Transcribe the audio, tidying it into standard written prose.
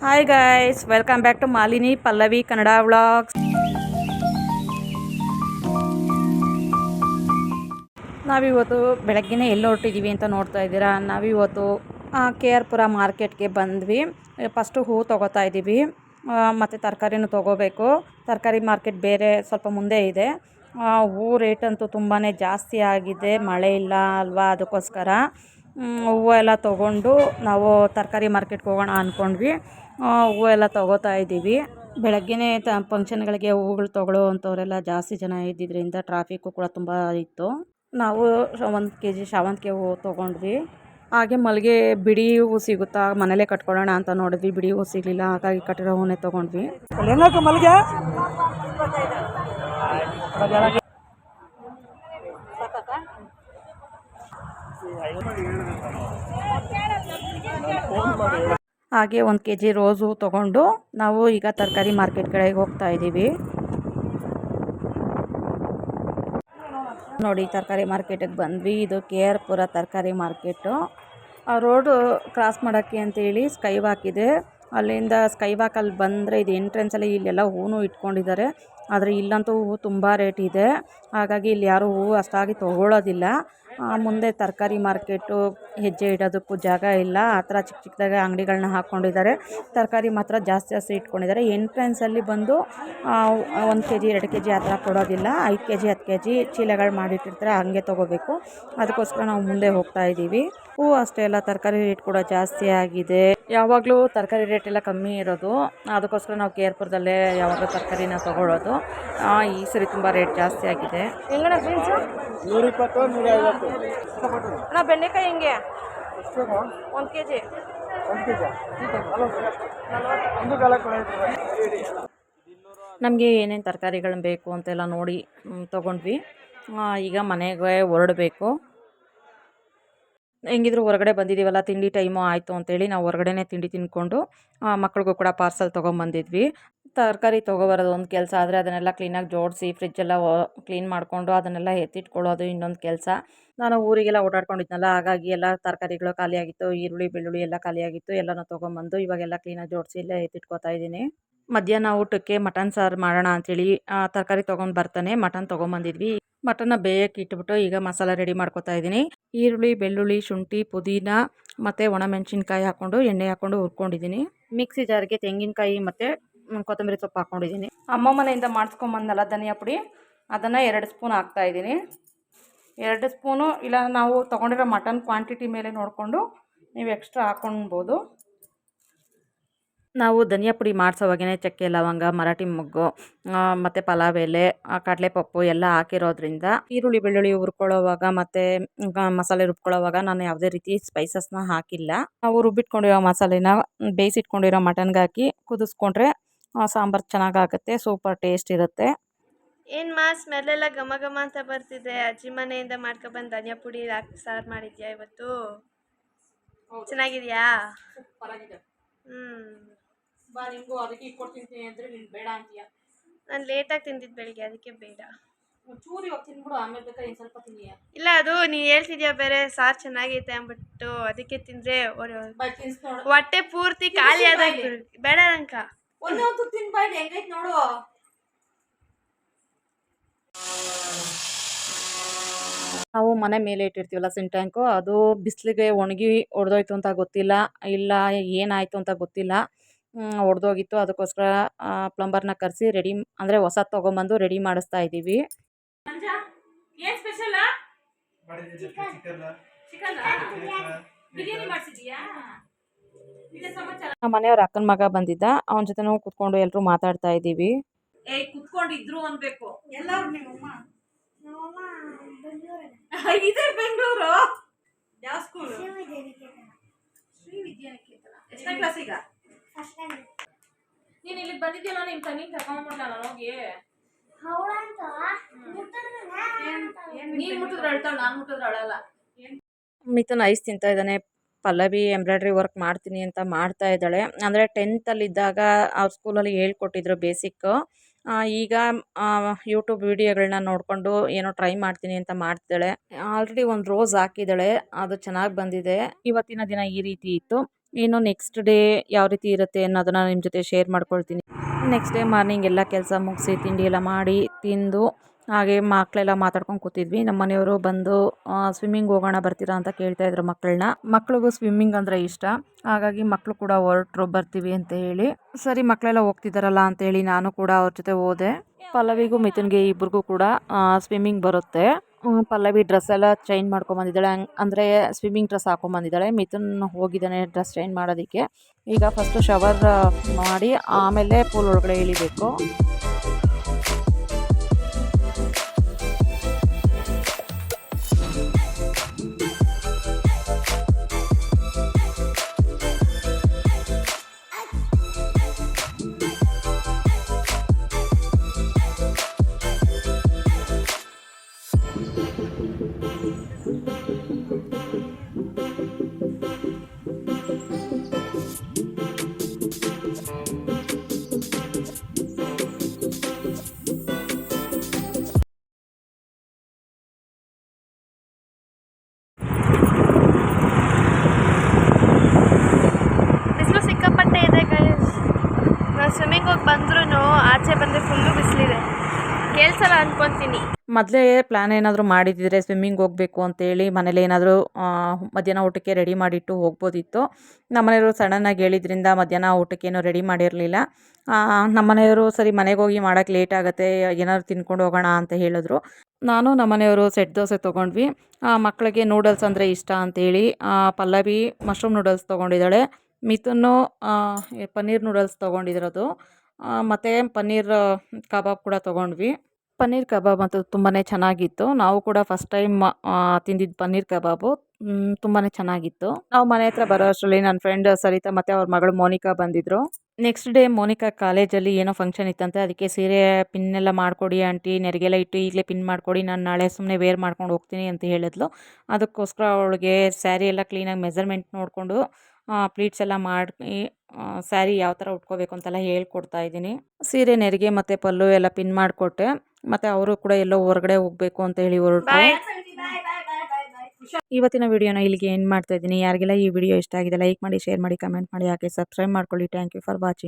Hi guys, welcome back to Malini Pallavi Kannada vlogs. ನಾವಿವತ್ತು ಬೆಳಗ್ಗೆನೇ ಎಲ್ಲಿ ಹೊರಟಿದ್ದೀವಿ ಅಂತ ನೋಡ್ತಾ ಇದ್ದೀರಾ. ನಾವಿವತ್ತು ಕೆ ಆರ್ ಪುರ ಮಾರ್ಕೆಟ್ಗೆ ಬಂದ್ವಿ. ಫಸ್ಟು ಹೂ ತೊಗೋತಾ ಇದ್ದೀವಿ, ಮತ್ತು ತರಕಾರಿನೂ ತೊಗೋಬೇಕು. ತರಕಾರಿ ಮಾರ್ಕೆಟ್ ಬೇರೆ ಸ್ವಲ್ಪ ಮುಂದೆ ಇದೆ. ಹೂ ರೇಟ್ ಅಂತೂ ತುಂಬಾ ಜಾಸ್ತಿ ಆಗಿದೆ, ಮಳೆ ಇಲ್ಲ ಅಲ್ವಾ, ಅದಕ್ಕೋಸ್ಕರ ಹೂವು ಎಲ್ಲ ತೊಗೊಂಡು ನಾವು ತರಕಾರಿ ಮಾರ್ಕೆಟ್ಗೆ ಹೋಗೋಣ ಅಂದ್ಕೊಂಡ್ವಿ. ಹೂವು ಎಲ್ಲ ತೊಗೋತಾ ಇದ್ದೀವಿ. ಬೆಳಗ್ಗೆನೇ ಫಂಕ್ಷನ್ಗಳಿಗೆ ಹೂವುಗಳು ತೊಗೊಳ್ಳೋ ಅಂಥವರೆಲ್ಲ ಜಾಸ್ತಿ ಜನ ಇದ್ದಿದ್ದರಿಂದ ಟ್ರಾಫಿಕ್ಕು ಕೂಡ ತುಂಬ ಇತ್ತು. ನಾವು 1 kg ಶಾವಂತಿಗೆ ಹೂವು ತೊಗೊಂಡ್ವಿ. ಹಾಗೆ ಮಲ್ಲಿಗೆ ಬಿಡಿ ಹೂವು ಸಿಗುತ್ತಾ, ಮನೇಲೇ ಕಟ್ಕೊಳ್ಳೋಣ ಅಂತ ನೋಡಿದ್ವಿ. ಬಿಡಿ ಹೂವು ಸಿಗಲಿಲ್ಲ, ಹಾಗಾಗಿ ಕಟ್ಟಿರೋ ಹೂವನ್ನೇ ತೊಗೊಂಡ್ವಿ. ಮಲ್ಲಿಗೆ ಹಾಗೆ 1 kg ರೋಸ್ ಹೂ ತೊಗೊಂಡು ನಾವು ಈಗ ತರಕಾರಿ ಮಾರ್ಕೆಟ್ ಕಡೆಗೆ ಹೋಗ್ತಾ ಇದ್ದೀವಿ. ನೋಡಿ, ತರಕಾರಿ ಮಾರ್ಕೆಟಿಗೆ ಬಂದ್ವಿ. ಇದು ಕೆ ಆರ್ ಪುರ ತರಕಾರಿ ಮಾರ್ಕೆಟು. ರೋಡು ಕ್ರಾಸ್ ಮಾಡೋಕ್ಕೆ ಅಂತೇಳಿ ಸ್ಕೈ ವಾಕ್ ಇದೆ. ಅಲ್ಲಿಂದ ಸ್ಕೈ ವಾಕಲ್ಲಿ ಬಂದರೆ ಇದು ಎಂಟ್ರೆನ್ಸಲ್ಲಿ ಇಲ್ಲೆಲ್ಲ ಹೂವು ಇಟ್ಕೊಂಡಿದ್ದಾರೆ. ಆದರೆ ಇಲ್ಲಂತೂ ಹೂವು ತುಂಬ ರೇಟ್ ಇದೆ, ಹಾಗಾಗಿ ಇಲ್ಲಿ ಯಾರೂ ಹೂವು ಅಷ್ಟಾಗಿ ತೊಗೊಳ್ಳೋದಿಲ್ಲ. ಮುಂದೆ ತರಕಾರಿ ಮಾರ್ಕೆಟು ಹೆಜ್ಜೆ ಇಡೋದಕ್ಕೂ ಜಾಗ ಇಲ್ಲ. ಆ ಥರ ಚಿಕ್ಕ ಚಿಕ್ಕದಾಗಿ ಅಂಗಡಿಗಳನ್ನ ಹಾಕ್ಕೊಂಡಿದ್ದಾರೆ. ತರಕಾರಿ ಮಾತ್ರ ಜಾಸ್ತಿ ಇಟ್ಕೊಂಡಿದ್ದಾರೆ. ಎಂಟ್ರೆನ್ಸಲ್ಲಿ ಬಂದು 1 kg 2 kg ಆ ಥರ ಕೊಡೋದಿಲ್ಲ. 5 kg 10 kg ಚೀಲಗಳು ಮಾಡಿಟ್ಟಿರ್ತಾರೆ, ಹಂಗೆ ತೊಗೋಬೇಕು. ಅದಕ್ಕೋಸ್ಕರ ನಾವು ಮುಂದೆ ಹೋಗ್ತಾ ಇದ್ದೀವಿ. ಹೂವು ಅಷ್ಟೇ ಅಲ್ಲ, ತರಕಾರಿ ರೇಟ್ ಕೂಡ ಜಾಸ್ತಿ ಆಗಿದೆ. ಯಾವಾಗಲೂ ತರಕಾರಿ ರೇಟ್ ಎಲ್ಲ ಕಮ್ಮಿ ಇರೋದು, ಅದಕ್ಕೋಸ್ಕರ ನಾವು ಕೆ ಆರ್ ಪುರದಲ್ಲೇ ಯಾವಾಗಲೂ ತರಕಾರಿನ ತೊಗೊಳ್ಳೋದು. ಈ ಸರಿ ತುಂಬ ರೇಟ್ ಜಾಸ್ತಿ ಆಗಿದೆ. ಹೆಂಗಣ್ಣ ಬೀನ್ಸು? 120 150. ಅಣ್ಣ ಬೆಂಡೆಕಾಯಿ ಹೆಂಗೆ? 1 kg 1 kg ನಮಗೆ ಏನೇನು ತರಕಾರಿಗಳು ಬೇಕು ಅಂತೆಲ್ಲ ನೋಡಿ ತೊಗೊಂಡ್ವಿ. ಈಗ ಮನೆಗೆ ಹೊರಡಬೇಕು. ಹೆಂಗಿದ್ರು ಹೊರಗಡೆ ಬಂದಿದ್ದೀವಲ್ಲ, ತಿಂಡಿ ಟೈಮು ಆಯಿತು ಅಂತೇಳಿ ನಾವು ಹೊರಗಡೆನೇ ತಿಂಡಿ ತಿಂದ್ಕೊಂಡು ಮಕ್ಳಿಗೂ ಕೂಡ ಪಾರ್ಸಲ್ ತೊಗೊಂಬಂದಿದ್ವಿ. ತರಕಾರಿ ತೊಗೊಬರೋದು ಒಂದು ಕೆಲಸ, ಆದರೆ ಅದನ್ನೆಲ್ಲ ಕ್ಲೀನಾಗಿ ಜೋಡಿಸಿ ಫ್ರಿಜ್ಜೆಲ್ಲ ಕ್ಲೀನ್ ಮಾಡಿಕೊಂಡು ಅದನ್ನೆಲ್ಲ ಎತ್ತಿಟ್ಕೊಳ್ಳೋದು ಇನ್ನೊಂದು ಕೆಲಸ. ನಾನು ಊರಿಗೆಲ್ಲ ಓಡಾಡ್ಕೊಂಡಿದ್ನಲ್ಲ, ಹಾಗಾಗಿ ಎಲ್ಲ ತರಕಾರಿಗಳು ಖಾಲಿಯಾಗಿತ್ತು. ಈರುಳ್ಳಿ ಬೆಳ್ಳುಳ್ಳಿ ಎಲ್ಲ ಖಾಲಿಯಾಗಿತ್ತು. ಎಲ್ಲನೂ ತೊಗೊಂಬಂದು ಇವಾಗೆಲ್ಲ ಕ್ಲೀನಾಗಿ ಜೋಡಿಸಿ ಇಲ್ಲೇ ಎತ್ತಿಟ್ಕೊತಾ ಇದ್ದೀನಿ. ಮಧ್ಯಾಹ್ನ ಊಟಕ್ಕೆ ಮಟನ್ ಸಾರು ಮಾಡೋಣ ಅಂಥೇಳಿ ತರಕಾರಿ ತೊಗೊಂಡು ಬರ್ತಾನೆ ಮಟನ್ ತೊಗೊಂಬಂದಿದ್ವಿ. ಮಟನ್ನ ಬೇಯಕ್ಕೆ ಇಟ್ಬಿಟ್ಟು ಈಗ ಮಸಾಲೆ ರೆಡಿ ಮಾಡ್ಕೊತಾ ಇದ್ದೀನಿ. ಈರುಳ್ಳಿ ಬೆಳ್ಳುಳ್ಳಿ ಶುಂಠಿ ಪುದೀನ ಮತ್ತು ಒಣಮೆಣಸಿನ್ಕಾಯಿ ಹಾಕ್ಕೊಂಡು ಎಣ್ಣೆ ಹಾಕ್ಕೊಂಡು ಹುರ್ಕೊಂಡಿದ್ದೀನಿ. ಮಿಕ್ಸಿ ಜಾರಿಗೆ ತೆಂಗಿನಕಾಯಿ ಮತ್ತು ಕೊತ್ತಂಬರಿ ಸೊಪ್ಪು ಹಾಕ್ಕೊಂಡಿದ್ದೀನಿ. ಅಮ್ಮ ಮನೆಯಿಂದ ಮಾಡಿಸ್ಕೊಂಬಂದಲ್ಲ ಧನಿಯಾ ಪುಡಿ, ಅದನ್ನು 2 ಸ್ಪೂನ್ ಹಾಕ್ತಾಯಿದ್ದೀನಿ. 2 ಸ್ಪೂನು ಇಲ್ಲ, ನಾವು ತೊಗೊಂಡಿರೋ ಮಟನ್ ಕ್ವಾಂಟಿಟಿ ಮೇಲೆ ನೋಡಿಕೊಂಡು ನೀವು ಎಕ್ಸ್ಟ್ರಾ ಹಾಕ್ಕೊಳ್ಬೋದು. ನಾವು ಧನಿಯಾ ಪುಡಿ ಮಾಡಿಸೋವಾಗೇ ಚಕ್ಕೆ ಲವಂಗ ಮರಾಠಿ ಮೊಗ್ಗು ಮತ್ತು ಪಲಾವ್ ಎಲೆ ಕಡಲೆಪಪ್ಪು ಎಲ್ಲ ಹಾಕಿರೋದ್ರಿಂದ ಈರುಳ್ಳಿ ಬೆಳ್ಳುಳ್ಳಿ ಹುರ್ಕೊಳ್ಳೋವಾಗ ಮತ್ತು ಮಸಾಲೆ ರುಬ್ಕೊಳ್ಳೋವಾಗ ನಾನು ಯಾವುದೇ ರೀತಿ ಸ್ಪೈಸಸ್ನ ಹಾಕಿಲ್ಲ. ನಾವು ರುಬ್ಬಿಟ್ಕೊಂಡಿರೋ ಮಸಾಲೆನ ಬೇಯಿಸಿಟ್ಕೊಂಡಿರೋ ಮಟನ್ಗೆ ಹಾಕಿ ಕುದಿಸ್ಕೊಂಡ್ರೆ ಸಾಂಬಾರು ಚೆನ್ನಾಗಾಗುತ್ತೆ, ಸೂಪರ್ ಟೇಸ್ಟ್ ಇರುತ್ತೆ. ಏನು ಸ್ಮೆಲ್ ಎಲ್ಲ ಘಮ ಘಮ ಅಂತ ಬರ್ತಿದೆ. ಅಜ್ಜಿ ಮನೆಯಿಂದ ಮಾಡ್ಕೊಬಂದು ಧನಿಯಾ ಪುಡಿ ಹಾಕಿ ಸಾರು ಮಾಡಿದ್ಯಾ ಇವತ್ತು? ಚೆನ್ನಾಗಿದೆಯಾ? ಅದಕ್ಕೆ ಇಟ್ಕೊಡ್ತೀನಿ ಅಂದರೆ ನೀನು ಬೇಡ ಅಂತೀಯ. ನಾನು ಲೇಟಾಗಿ ತಿಂದಿದ್ದು ಬೆಳಿಗ್ಗೆ, ಅದಕ್ಕೆ ಬೇಡ. ಚೂರು ಇವಾಗ ತಿನ್ಬಿಡು, ಆಮೇಲೆ ಬೇಕಾದ್ರೆ ಇನ್ನು ಸ್ವಲ್ಪ ತಿನ್ನಿಯ. ಇಲ್ಲ, ಅದು ನೀನು ಹೇಳ್ತಿದ್ಯಾ ಬೇರೆ ಸಾರು ಚೆನ್ನಾಗೈತೆ ಅಂದ್ಬಿಟ್ಟು, ಅದಕ್ಕೆ ತಿಂದರೆ ಹೊಟ್ಟೆ ಪೂರ್ತಿ ಖಾಲಿ ಆದಾಗ ಬೇಡ ನಂಕ. ಒಂದೊಂದು ತಿನ್ಬಾಯ್ದು, ಹೆಂಗೈತೆ ನೋಡು. ನಾವು ಮನೆ ಮೇಲೆ ಇಟ್ಟಿರ್ತೀವಲ್ಲ ಸಿಂಕ್ ಟ್ಯಾಂಕು, ಅದು ಬಿಸಿಲಿಗೆ ಒಣಗಿ ಒಡೆದೋಯ್ತು ಅಂತ ಗೊತ್ತಿಲ್ಲ, ಇಲ್ಲ ಏನಾಯಿತು ಅಂತ ಗೊತ್ತಿಲ್ಲ, ಒಡೆದೋಗಿತ್ತು. ಅದಕ್ಕೋಸ್ಕರ ಪ್ಲಂಬರ್ನ ಕರೆಸಿ ರೆಡಿ ಅಂದರೆ ಹೊಸದು ತೊಗೊಂಬಂದು ರೆಡಿ ಮಾಡಿಸ್ತಾ ಇದ್ದೀವಿ. ಏನು ಸ್ಪೆಷಲ್? ನಮ್ಮ ಮನೆಯವ್ರ ಅಕ್ಕನ ಮಗ ಬಂದಿದ್ದ, ಅವನ ಜೊತೆ ನಾವು ಕುತ್ಕೊಂಡು ಎಲ್ಲರೂ ಮಾತಾಡ್ತಾ ಇದ್ದೀವಿ. ಕುತ್ಕೊಂಡಿದ್ರು ಅನ್ಬೇಕು ಎಲ್ಲರೂ. ಇದೇ ಬೆಂಗಳೂರು. ಯಾವ ಸ್ಕೂಲ್? ಶ್ರೀ ವಿದ್ಯಾನಿಕೇತನ. ಎಷ್ಟನೇ ಕ್ಲಾಸ್ ಈಗ? ನೀನು ಇಲ್ಲಿಗೆ ಬಂದಿದ್ಯಲ್ಲ, ನಿಮ್ಮ ತಂಗಿ ಕರ್ಕೊಂಡ್ಬಿಡ್ಲ ನಾನು ಹೋಗಿ. ನೀನು ಮುಟ್ಟಿದ್ರೆ ಅಳ್ತಾಳೆ, ನಾನು ಮುಟ್ಟಿದ್ರೆ ಅಳಲ್ಲ. ಮಿಥುನ್ ಐಸ್ ತಿಂತಾ ಇದ್ದಾನೆ. ಪಲ್ಲವಿ ಎಂಬ್ರಾಯ್ಡ್ರಿ ವರ್ಕ್ ಮಾಡ್ತೀನಿ ಅಂತ ಮಾಡ್ತಾ ಇದ್ದಾಳೆ. ಅಂದರೆ 10th ಇದ್ದಾಗ ಅವ್ರ ಸ್ಕೂಲಲ್ಲಿ ಹೇಳ್ಕೊಟ್ಟಿದ್ರು ಬೇಸಿಕ್ಕು. ಈಗ ಯೂಟ್ಯೂಬ್ ವಿಡಿಯೋಗಳನ್ನ ನೋಡಿಕೊಂಡು ಏನೋ ಟ್ರೈ ಮಾಡ್ತೀನಿ ಅಂತ ಮಾಡ್ತಿದ್ದಾಳೆ. ಆಲ್ರೆಡಿ ಒಂದು ರೋಸ್ ಹಾಕಿದ್ದಾಳೆ, ಅದು ಚೆನ್ನಾಗಿ ಬಂದಿದೆ. ಇವತ್ತಿನ ದಿನ ಈ ರೀತಿ ಇತ್ತು. ಇನ್ನು ನೆಕ್ಸ್ಟ್ ಡೇ ಯಾವ ರೀತಿ ಇರುತ್ತೆ ಅನ್ನೋದನ್ನು ನಿಮ್ಮ ಜೊತೆ ಶೇರ್ ಮಾಡ್ಕೊಳ್ತೀನಿ. ನೆಕ್ಸ್ಟ್ ಡೇ ಮಾರ್ನಿಂಗ್ ಎಲ್ಲ ಕೆಲಸ ಮುಗಿಸಿ ತಿಂಡಿ ಎಲ್ಲ ಮಾಡಿ ತಿಂದು ಹಾಗೆ ಮಕ್ಕಳೆಲ್ಲ ಮಾತಾಡ್ಕೊಂಡು ಕೂತಿದ್ವಿ. ನಮ್ಮ ಮನೆಯವರು ಬಂದು ಸ್ವಿಮ್ಮಿಂಗ್ ಹೋಗೋಣ ಬರ್ತೀರಾ ಅಂತ ಕೇಳ್ತಾಯಿದ್ರು ಮಕ್ಕಳನ್ನ. ಮಕ್ಳಿಗೂ ಸ್ವಿಮ್ಮಿಂಗ್ ಅಂದರೆ ಇಷ್ಟ, ಹಾಗಾಗಿ ಮಕ್ಕಳು ಕೂಡ ಹೊರಟ್ರು ಬರ್ತೀವಿ ಅಂತ ಹೇಳಿ. ಸರಿ ಮಕ್ಕಳೆಲ್ಲ ಹೋಗ್ತಿದ್ದಾರಲ್ಲ ಅಂತೇಳಿ ನಾನು ಕೂಡ ಅವ್ರ ಜೊತೆ ಹೋದೆ. ಪಲ್ಲವಿಗೂ ಮಿಥುನ್ಗೆ ಇಬ್ರಿಗೂ ಕೂಡ ಸ್ವಿಮ್ಮಿಂಗ್ ಬರುತ್ತೆ. ಪಲ್ಲವಿ ಡ್ರೆಸ್ ಎಲ್ಲ ಚೇಂಜ್ ಮಾಡ್ಕೊಂಬಂದಿದ್ದಾಳೆ, ಅಂದರೆ ಸ್ವಿಮ್ಮಿಂಗ್ ಡ್ರೆಸ್ ಹಾಕೊಂಬಂದಿದ್ದಾಳೆ. ಮಿಥುನ್ ಹೋಗಿದ್ದಾನೆ ಡ್ರೆಸ್ ಚೇಂಜ್ ಮಾಡೋದಕ್ಕೆ. ಈಗ ಫಸ್ಟು ಶವರ್ ಮಾಡಿ ಆಮೇಲೆ ಪೂಲ್ ಒಳಗಡೆ ಇಳಿಬೇಕು. ಬಿಸಿಲು ಸಿಕ್ಕಾಪಟ್ಟೆ ಇದೆ ಗೈಸ್. ನಾವು ಸ್ವಿಮ್ಮಿಂಗ್ ಹೋಗಿ ಬಂದ್ರೂ ಆಚೆ ಬಂದರೆ ಫುಲ್ಲು ಬಿಸಿಲಿದೆ, ಕೇಳಿಸಲ್ಲ ಅನ್ಕೊತೀನಿ. ಮೊದಲೇ ಪ್ಲ್ಯಾನ್ ಏನಾದರೂ ಮಾಡಿದ್ದಿದ್ರೆ ಸ್ವಿಮ್ಮಿಂಗ್ ಹೋಗಬೇಕು ಅಂತೇಳಿ ಮನೇಲಿ ಏನಾದರೂ ಮಧ್ಯಾಹ್ನ ಊಟಕ್ಕೆ ರೆಡಿ ಮಾಡಿಟ್ಟು ಹೋಗ್ಬೋದಿತ್ತು. ನಮ್ಮ ಮನೆಯವರು ಸಡನ್ನಾಗಿ ಹೇಳಿದ್ರಿಂದ ಮಧ್ಯಾಹ್ನ ಊಟಕ್ಕೇನು ರೆಡಿ ಮಾಡಿರಲಿಲ್ಲ. ನಮ್ಮ ಮನೆಯವರು ಸರಿ ಮನೆಗೆ ಹೋಗಿ ಮಾಡೋಕ್ಕೆ ಲೇಟ್ ಆಗುತ್ತೆ, ಏನಾದ್ರು ತಿನ್ಕೊಂಡು ಹೋಗೋಣ ಅಂತ ಹೇಳಿದ್ರು. ನಾನು ನಮ್ಮ ಮನೆಯವರು ಸೆಟ್ ದೋಸೆ ತೊಗೊಂಡ್ವಿ. ಮಕ್ಕಳಿಗೆ ನೂಡಲ್ಸ್ ಅಂದರೆ ಇಷ್ಟ ಅಂತೇಳಿ ಪಲ್ಲವಿ ಮಶ್ರೂಮ್ ನೂಡಲ್ಸ್ ತೊಗೊಂಡಿದ್ದಾಳೆ. ಮಿಥುನ್ನು ಪನ್ನೀರ್ ನೂಡಲ್ಸ್ ತೊಗೊಂಡಿರೋದು, ಮತ್ತು ಪನ್ನೀರ್ ಕಬಾಬ್ ಕೂಡ ತೊಗೊಂಡ್ವಿ. ಪನ್ನೀರ್ ಕಬಾಬ್ ಅಂತೂ ತುಂಬಾ ಚೆನ್ನಾಗಿತ್ತು. ನಾವು ಕೂಡ ಫಸ್ಟ್ ಟೈಮ್ ತಿಂದಿದ್ದು ಪನ್ನೀರ್ ಕಬಾಬು, ತುಂಬಾ ಚೆನ್ನಾಗಿತ್ತು. ನಾವು ಮನೆ ಹತ್ರ ಬರೋ ಅಷ್ಟರಲ್ಲಿ ನನ್ನ ಫ್ರೆಂಡ್ ಸರಿತಾ ಮತ್ತು ಅವ್ರ ಮಗಳು ಮೋನಿಕಾ ಬಂದಿದ್ದರು. ನೆಕ್ಸ್ಟ್ ಡೇ ಮೋನಿಕಾ ಕಾಲೇಜಲ್ಲಿ ಏನೋ ಫಂಕ್ಷನ್ ಇತ್ತಂತೆ, ಅದಕ್ಕೆ ಸೀರೆ ಪಿನ್ನೆಲ್ಲ ಮಾಡಿಕೊಡಿ ಆಂಟಿ, ನೆರಿಗೆಲ್ಲ ಇಟ್ಟು ಈಗಲೇ ಪಿನ್ ಮಾಡಿಕೊಡಿ, ನಾನು ನಾಳೆ ಸುಮ್ಮನೆ ವೇರ್ ಮಾಡ್ಕೊಂಡು ಹೋಗ್ತೀನಿ ಅಂತ ಹೇಳಿದ್ಲು. ಅದಕ್ಕೋಸ್ಕರ ಅವಳಿಗೆ ಸ್ಯಾರಿ ಎಲ್ಲ ಕ್ಲೀನಾಗಿ ಮೆಜರ್ಮೆಂಟ್ ನೋಡಿಕೊಂಡು ಪ್ಲೀಟ್ಸ್ ಎಲ್ಲ ಮಾಡಿ ಸ್ಯಾರಿ ಯಾವ ಥರ ಉಟ್ಕೋಬೇಕು ಅಂತೆಲ್ಲ ಹೇಳ್ಕೊಡ್ತಾ ಇದ್ದೀನಿ. ಸೀರೆ ನೆರಿಗೆ ಮತ್ತು ಪಲ್ಲು ಎಲ್ಲ ಪಿನ್ ಮಾಡಿಕೊಟ್ಟೆ. ಮತ್ತು ಅವರು ಕೂಡ ಎಲ್ಲೋ ಹೊರಗಡೆ ಹೋಗಬೇಕು ಅಂತ ಹೇಳಿ ಹೊರಟರು. ಇವತ್ತಿನ ವಿಡಿಯೋನ ಇಲ್ಲಿಗೆ ಎಂಡ್ ಮಾಡ್ತಾ ಇದ್ದೀನಿ. ಯಾರಿಗೆಲ್ಲ ಈ ವಿಡಿಯೋ ಇಷ್ಟ ಆಗಿದೆ ಲೈಕ್ ಮಾಡಿ, ಶೇರ್ ಮಾಡಿ, ಕಮೆಂಟ್ ಮಾಡಿ, ಹಾಗೆ ಸಬ್ಸ್ಕ್ರೈಬ್ ಮಾಡ್ಕೊಳ್ಳಿ. Thank you for watching.